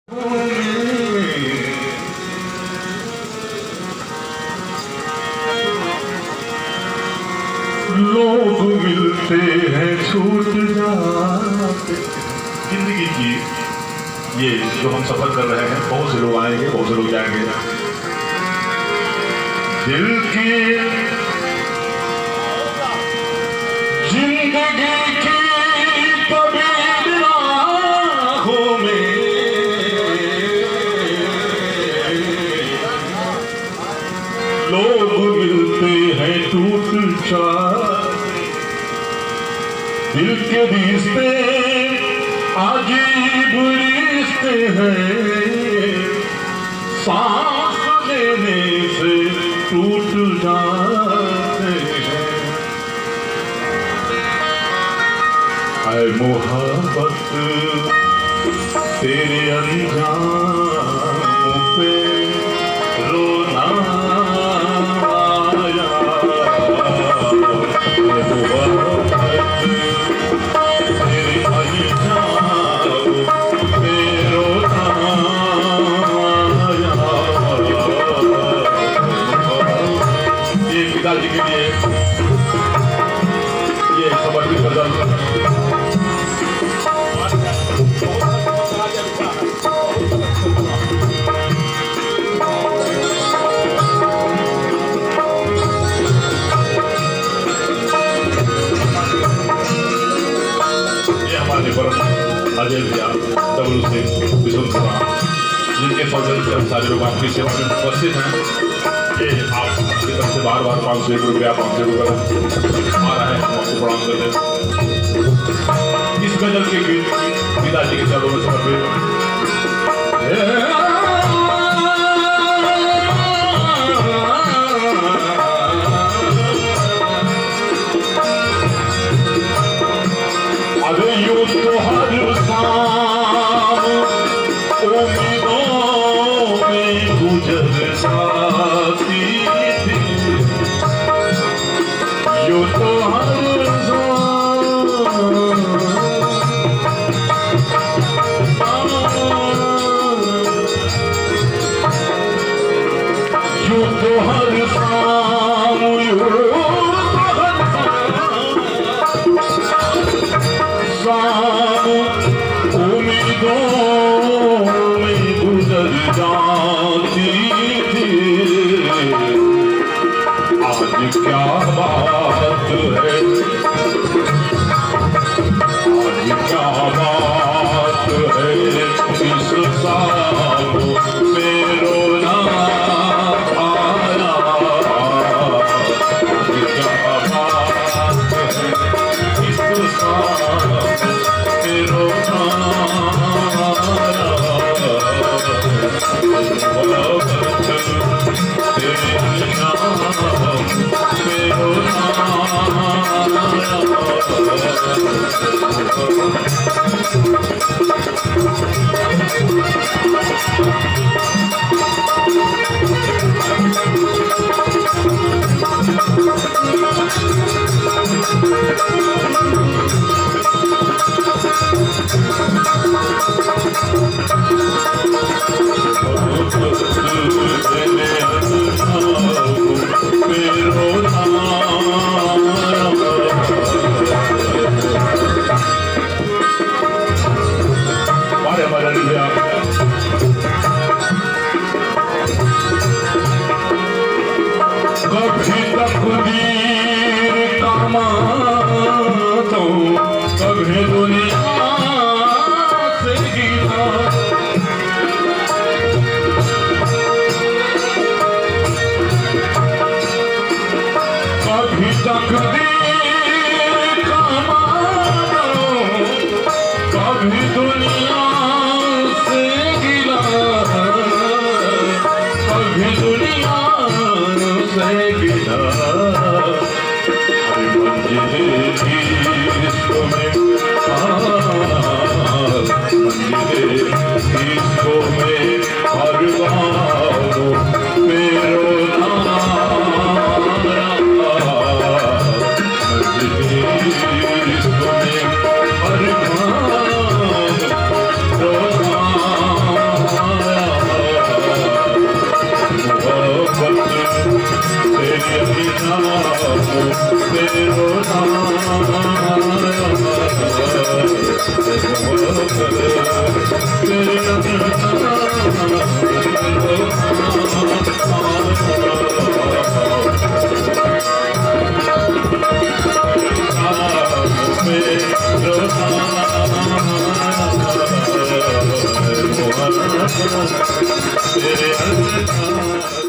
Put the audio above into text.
लोग मिलते हैं छूट जाते। जिंदगी की ये जो हम सफर कर रहे हैं, बहुत से लोग आएंगे, बहुत से लोग जाएंगे। दिल की जिंदगी की तबीयत राहों में लोग मिलते हैं टूट जाते। दिल के रिश्ते अजीब रिश्ते हैं, सांस लेने से टूट जाते हैं। ऐ मोहब्बत तेरे अंजामों पे रोना आया। ऐ मोहब्बत तेरे अंजामों पे रोना आया। ये पिताजी के लिए ये समर्पित गजल। अजय भैया, डब्लू सिंह, विशुंधरा, जिनके सौजन्य से हम सारे लोग आपकी सेवा में उपस्थित हैं। ये आपकी तरफ से बार बार 500 रुपया आ रहा है, हम आपको प्रणाम करते हैं। इस गजल के गीत पिताजी के चरणों में समर्पित। अरे यूं तो हर शाम उम्मीदों में गुजर जाती थी। यूं तो हर यूं तो हर शाम उम्मीदों में गुजर जाती थी। आज क्या बात है, आज क्या बात है, इस साल में रोना आया। आज क्या बात है, इस साल में रोना कभी तकदीर का मातम, कभी दुनिया से गिरा। कभी तकदीर का मातम, कभी दुनिया से गिरा। कभी दुनिया से गिरा। अरे मंजिल की इश्क में, मंजिल की इश्क में हर बार मेरो मंजिल की इश्क में हर बार रोना तेरे